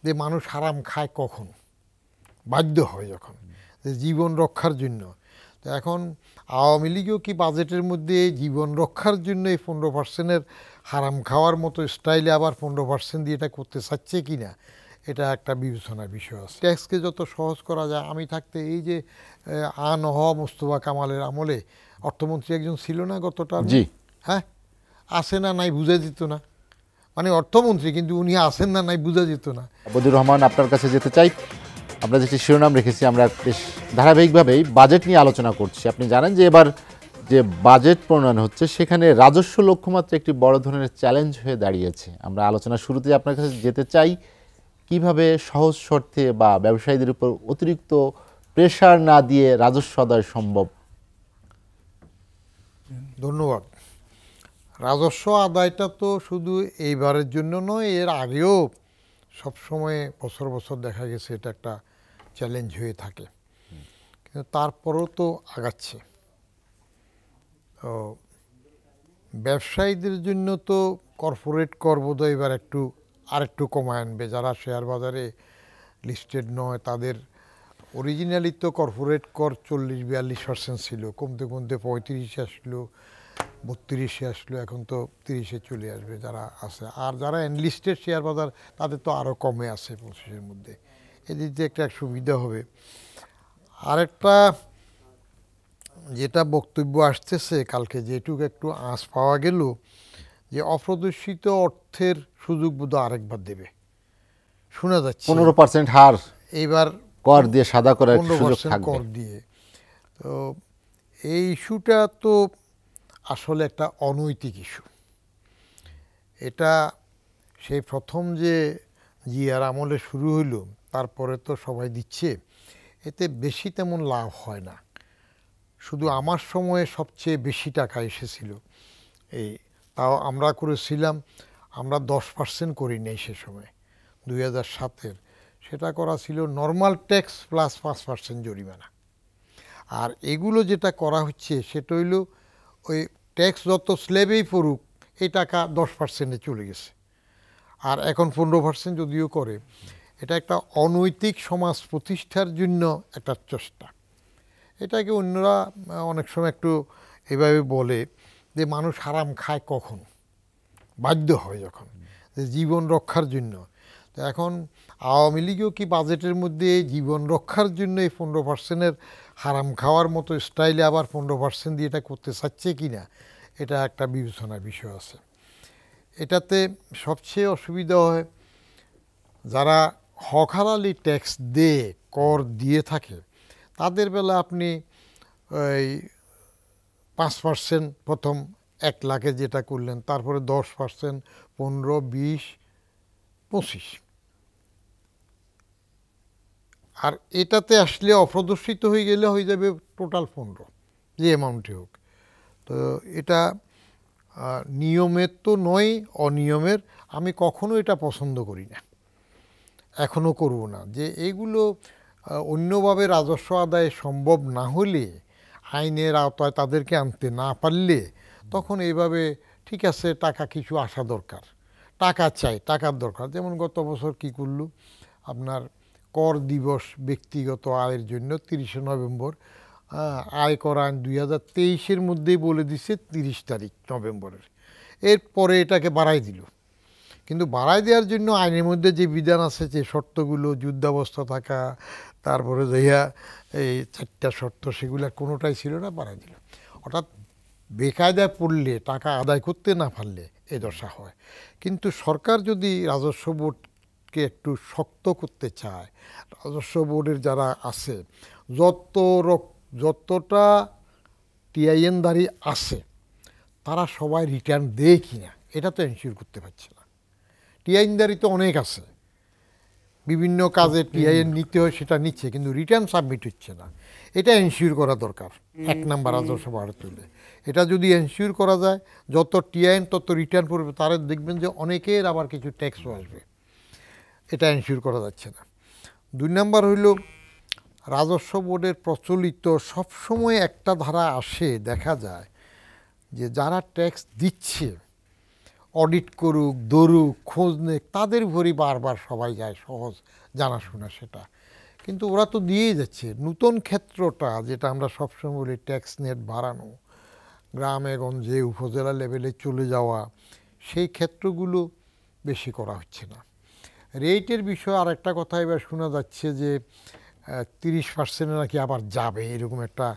যে মানুষ হারাম খায় কখন, বাধ্য হয় যখন, যে জীবন রক্ষার জন্য। তো এখন আওয়ামী লীগও কি বাজেটের মধ্যে জীবন রক্ষার জন্য এই 15%-এর হারাম খাওয়ার মতো স্টাইলে আবার 15% দিয়ে এটা করতে চাচ্ছে কি না, এটা একটা বিবেচনার বিষয় আছে। ট্যাক্সকে যত সহজ করা যায়, আমি থাকতে এই যে মোস্তফা কামালের আমলে অর্থমন্ত্রী একজন ছিল না গতটা, হ্যাঁ, আসে না নাই বুঝা যেত না, মানে অর্থমন্ত্রী কিন্তু উনি আসেন না নাই বুঝা যেত না। বদিউর রহমান, আপনার কাছে যেতে চাই। আমরা যেটি শিরোনাম রেখেছি, আমরা বেশ ধারাবাহিকভাবেই বাজেট নিয়ে আলোচনা করছি। আপনি জানেন যে এবার যে বাজেট প্রণয়ন হচ্ছে সেখানে রাজস্ব লক্ষ্যমাত্রা একটি বড় ধরনের চ্যালেঞ্জ হয়ে দাঁড়িয়েছে। আমরা আলোচনার শুরুতে আপনার কাছে যেতে চাই, কিভাবে সহজ শর্তে বা ব্যবসায়ীদের উপর অতিরিক্ত প্রেশার না দিয়ে রাজস্ব আদায় সম্ভব? ধন্যবাদ। রাজস্ব আদায়টা তো শুধু এইবারের জন্য নয়, এর আগেও সবসময় বছর বছর দেখা গেছে এটা একটা চ্যালেঞ্জ হয়ে থাকে, কিন্তু তারপরেও তো আগাচ্ছে। তো ব্যবসায়ীদের জন্য তো কর্পোরেট কর বোধহয় এবার আরেকটু কমায় আনবে। যারা শেয়ার বাজারে লিস্টেড নয় তাদের অরিজিনালি তো কর্পোরেট কর 40-42% ছিল, কমতে কমতে 35 আসলো, 32 আসলো, এখন তো 30 চলে আসবে যারা আছে। আর যারা এনলিস্টেড শেয়ার বাজার তাদের তো আরও কমে আছে 25 মধ্যে। এদিক দিয়ে একটা সুবিধা হবে। আরেকটা যেটা বক্তব্য আসতেছে কালকে, যেটুকু একটু আঁচ পাওয়া গেল, যে অপ্রদর্শিত অর্থের সুযোগ বোধ আরেকবার দেবে শোনা যাচ্ছে। 15% হার এইবার কর দিয়ে সাদা করার সুযোগ 15% থাকবে। কর দিয়ে। তো এই ইস্যুটা তো আসলে একটা অনৈতিক ইস্যু। এটা সেই প্রথম যে জিয়ার আমলে শুরু হইল, তারপরে তো সবাই দিচ্ছে, এতে বেশি তেমন লাভ হয় না। শুধু আমার সময়ে সবচেয়ে বেশি টাকা এসেছিল, এই তাও আমরা করেছিলাম, আমরা 10% করি নাই সে সময় 2007-এর। সেটা করা ছিল নর্মাল ট্যাক্স প্লাস 5% জরিমানা। আর এগুলো যেটা করা হচ্ছে সেটা হইল ওই ট্যাক্স যত স্ল্যাবেই পড়ুক এই টাকা 10%-এ চলে গেছে। আর এখন 15% যদিও করে, এটা একটা অনৈতিক সমাজ প্রতিষ্ঠার জন্য একটা চেষ্টা। এটাকে অন্যরা অনেক সময় একটু এভাবে বলে যে মানুষ হারাম খায় কখন, বাধ্য হয় যখন, যে জীবন রক্ষার জন্য। তো এখন আওয়ামী লীগও কি বাজেটের মধ্যে জীবন রক্ষার জন্য এই 15%-এর হারাম খাওয়ার মতো স্টাইলে আবার 15% দিয়ে এটা করতে চাচ্ছে কি না, এটা একটা বিবেচনার বিষয় আছে। এটাতে সবচেয়ে অসুবিধা হয় যারা হক হালালি ট্যাক্স দিয়ে কর দিয়ে থাকে, তাদের বেলা আপনি ওই 5% প্রথম 1 লাখে যেটা করলেন, তারপরে 10%, 15, 20, 25। আর এটাতে আসলে অপ্রদর্শিত হয়ে গেলে হয়ে যাবে টোটাল 15, যে অ্যামাউন্টে হোক। তো এটা নিয়মের তো নয়, অনিয়মের। আমি কখনো এটা পছন্দ করি না, এখনও করব না। যে এইগুলো অন্যভাবে রাজস্ব আদায় সম্ভব না হলে, আইনের আওতায় তাদেরকে আনতে না পারলে, তখন এইভাবে ঠিক আছে টাকা কিছু আসা দরকার, টাকা চাই, টাকার দরকার। যেমন গত বছর কি করলো আপনার কর দিবস ব্যক্তিগত আয়ের জন্য 30শে নভেম্বর, আয়কর আইন 2023-এর মধ্যেই বলে দিছে 30 তারিখ নভেম্বরের। এরপরে এটাকে বাড়াই দিল। কিন্তু বাড়াই দেওয়ার জন্য আইনের মধ্যে যে বিধান আছে, যে শর্তগুলো, যুদ্ধাবস্থা থাকা, তারপরে যাইয়া এই 4টা শর্ত, সেগুলো কোনোটাই ছিল না, বাড়াই দিল। অর্থাৎ বেকায়দায় পড়লে, টাকা আদায় করতে না পারলে এ দশা হয়। কিন্তু সরকার যদি রাজস্ব বোর্ডকে একটু শক্ত করতে চায়, রাজস্ব বোর্ডের যারা আছে, যতটা টিআইএনধারী আছে তারা সবাই রিটার্ন দেয় কি না, এটা তো এনশিওর করতে পারছে না। টিআইএনধারী তো অনেক আছে, বিভিন্ন কাজে টিআইএন নিতে হয়, সেটা নিচ্ছে, কিন্তু রিটার্ন সাবমিট হচ্ছে না। এটা এনশিওর করা দরকার 1 নাম্বার রাজস্ব বাড়ে তুলে। এটা যদি এনশিওর করা যায়, যত টিআইএন তত রিটার্ন পড়বে, তারা দেখবেন যে অনেকের আবার কিছু ট্যাক্সও আসবে। এটা এনশিওর করা যাচ্ছে না। 2 নাম্বার হইল, রাজস্ব বোর্ডের প্রচলিত সবসময় একটা ধারা আসে, দেখা যায় যে যারা ট্যাক্স দিচ্ছে অডিট করুক, ধরুক, খোঁজ নেক, তাদের উপরই বারবার সবাই যায়, সহজ জানাশোনা সেটা। কিন্তু ওরা তো দিয়েই যাচ্ছে। নূতন ক্ষেত্রটা যেটা আমরা সবসময় বলি ট্যাক্স নেট বাড়ানো, গ্রামে গঞ্জে উপজেলা লেভেলে চলে যাওয়া, সেই ক্ষেত্রগুলো বেশি করা হচ্ছে না। রেটের বিষয়ে আর একটা কথা এবার শোনা যাচ্ছে যে 30% নাকি আবার যাবে, এরকম একটা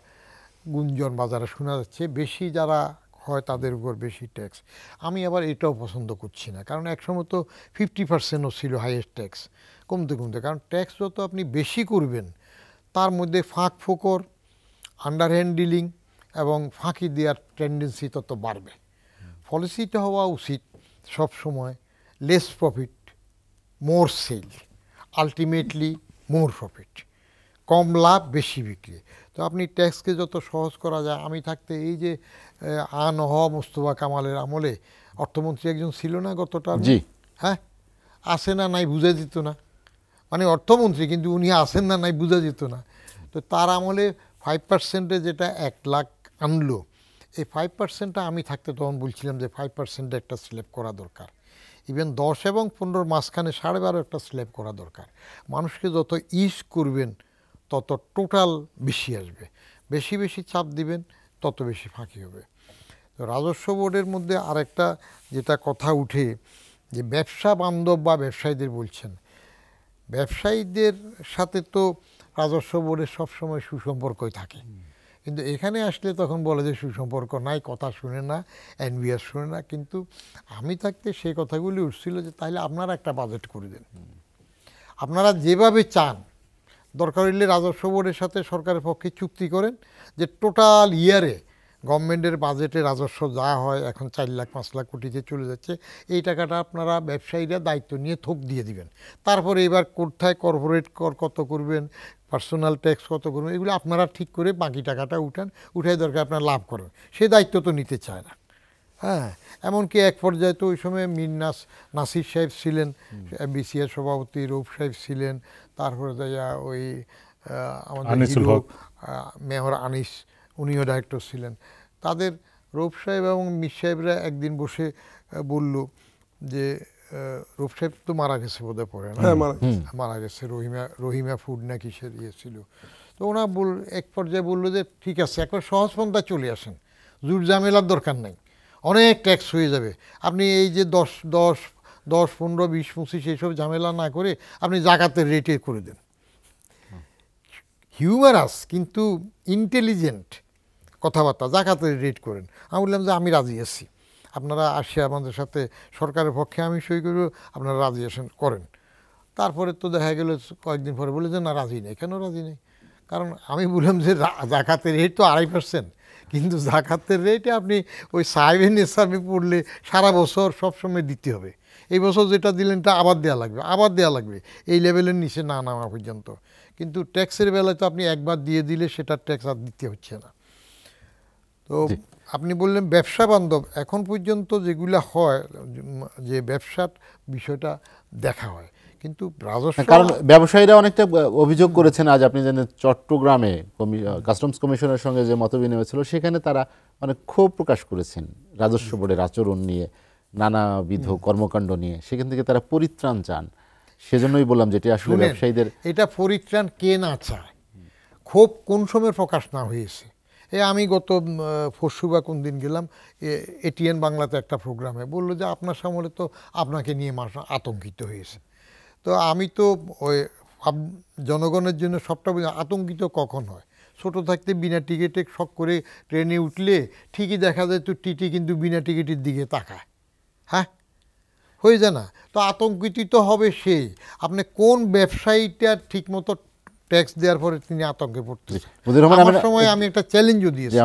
গুঞ্জন বাজারে শোনা যাচ্ছে। বেশি যারা হয় তাদের উপর বেশি ট্যাক্স। আমি আবার এটাও পছন্দ করছি না, কারণ একসময় তো 50%ও ছিল হাইয়েস্ট ট্যাক্স, কমতে কমতে। কারণ ট্যাক্স যত আপনি বেশি করবেন তার মধ্যে ফাঁক ফোকর, আন্ডারহ্যান্ড ডিলিং এবং ফাঁকি দেওয়ার টেন্ডেন্সি তত বাড়বে। পলিসিটা হওয়া উচিত সব সময় লেস প্রফিট মোর সেল, আলটিমেটলি মোর প্রফিট, কম লাভ বেশি বিক্রি। তো আপনি ট্যাক্সকে যত সহজ করা যায়। আমি থাকতে এই যে আনহ মোস্তফা কামালের আমলে অর্থমন্ত্রী একজন ছিল না গতটা, জি হ্যাঁ, আসে না নাই বুঝা যেত না, মানে অর্থমন্ত্রী কিন্তু উনি আসেন না নাই বুঝা যেত না। তো তার আমলে 5%-এ যেটা 1 লাখ আনলো, এই 5%টা আমি থাকতে তখন বলছিলাম যে 5%-এ একটা স্ল্যাব করা দরকার। ইভেন 10 এবং 15 মাঝখানে 12.5 একটা স্ল্যাব করা দরকার। মানুষকে যত ইজ করবেন তত টোটাল বেশি আসবে, বেশি বেশি চাপ দিবেন তত বেশি ফাঁকি হবে। তো রাজস্ব বোর্ডের মধ্যে আরেকটা যেটা কথা উঠে যে ব্যবসা বান্ধব বা ব্যবসায়ীদের বলছেন, ব্যবসায়ীদের সাথে তো রাজস্ব বোর্ডের সবসময় সুসম্পর্কই থাকে, কিন্তু এখানে আসলে তখন বলে যে সুসম্পর্ক নাই, কথা শুনে না, এনবিআর শুনে না। কিন্তু আমি থাকতে সেই কথাগুলি উঠছিল যে তাহলে আপনারা একটা বাজেট করে দেন, আপনারা যেভাবে চান। দরকার হলে রাজস্ব বোর্ডের সাথে সরকারের পক্ষে চুক্তি করেন যে টোটাল ইয়ারে গভর্নমেন্টের বাজেটে রাজস্ব যা হয়, এখন 4 লাখ 5 লাখ কোটিতে চলে যাচ্ছে, এই টাকাটা আপনারা ব্যবসায়ীরা দায়িত্ব নিয়ে থোক দিয়ে দিবেন। তারপরে এবার কোথায় কর্পোরেট কর কত করবেন, পার্সোনাল ট্যাক্স কত করবেন, এগুলো আপনারা ঠিক করে বাকি টাকাটা উঠাই দরকার আপনার লাভ করেন, সে দায়িত্ব তো নিতে চায় না। হ্যাঁ, এমনকি এক পর্যায়ে তো ওই সময় মীর নাসির সাহেব ছিলেন বিসিএস সভাপতি, রৌফ সাহেব ছিলেন, তারপরে যাইয়া ওই আমাদের আনিসুল হক, মেয়র আনিস, উনিও ডাইরেক্টর ছিলেন। তাদের রৌফ সাহেব এবং মীর সাহেবরা একদিন বসে বলল যে রৌফ সাহেব তো মারা গেছে বোধহয় পরে না, মারা গেছে, রহিমা ফুড না কিসের ইয়ে ছিল। তো ওনা এক পর্যায়ে বললো যে ঠিক আছে, একবার সহজ পন্থা চলে আসেন, জোর ঝামেলার দরকার নেই, অনেক ট্যাক্স হয়ে যাবে। আপনি এই যে 10, 15, 20, 25 এইসব ঝামেলা না করে আপনি জাকাতের রেটে করে দেন। হিউমারাস কিন্তু ইন্টেলিজেন্ট কথাবার্তা, জাকাতের রেট করেন। আমি বললাম যে আমি রাজি আছি, আপনারা আসে আমাদের সাথে সরকারের পক্ষে আমি সই করব, আপনারা রাজি আসেন করেন। তারপরে তো দেখা গেল কয়েকদিন পরে বলে যে না রাজি নেই। কেন রাজি নেই? কারণ আমি বললাম যে জাকাতের রেট তো 2.5%, কিন্তু জাকাতের রেটে আপনি ওই সাহেবের নেশাবে পড়লে সারা বছর সবসময় দিতে হবে। এই বছর যেটা দিলেন তা আবার দেওয়া লাগবে, এই লেভেলের নিচে না নামা পর্যন্ত। কিন্তু ট্যাক্সের বেলায় তো আপনি একবার দিয়ে দিলে সেটার ট্যাক্স আর দিতে হচ্ছে না। তো আপনি বললেন ব্যবসা বান্ধব, এখন পর্যন্ত যেগুলো হয় যে ব্যবসার বিষয়টা দেখা হয়, কিন্তু রাজস্ব, কারণ ব্যবসায়ীরা অনেকটা অভিযোগ করেছেন। আজ আপনি জানেন চট্টগ্রামে কাস্টমস কমিশনের সঙ্গে যে মতবিনিময় ছিল, সেখানে তারা অনেক ক্ষোভ প্রকাশ করেছেন রাজস্ব বোর্ডের আচরণ নিয়ে, নানাবিধ কর্মকাণ্ড নিয়ে। সেখান থেকে তারা পরিত্রাণ চান। সেজন্যই বললাম যেটি আসলে ব্যবসায়ীদের, এটা পরিত্রাণ কে না চায়, ক্ষোভ কোন সময় প্রকাশ না হয়েছে। আমি গত পরশু বা কোন দিন গেলাম এটিএন বাংলাতে একটা প্রোগ্রামে, বললো যে আপনার সামনে তো আপনাকে নিয়ে মানুষ আতঙ্কিত হয়েছে। তো আমি তো ওই জনগণের জন্য সবটা আতঙ্কিত কখন হয়, ছোটো থাকতে বিনা টিকিটে শখ করে ট্রেনে উঠলে ঠিকই দেখা যায় তো টিটি কিন্তু বিনা টিকিটের দিকে তাকায়, হ্যাঁ, হয়ে যায় না? তো আতঙ্কিত তো হবে সেই, আপনি কোন ব্যবসায়ীটা ঠিকমতো ট্যাক্স দেওয়ার পরে তিনি আতঙ্কে পড়তেছে। মুজিবুর রহমান, আমার সময় আমি একটা চ্যালেঞ্জও দিয়েছি।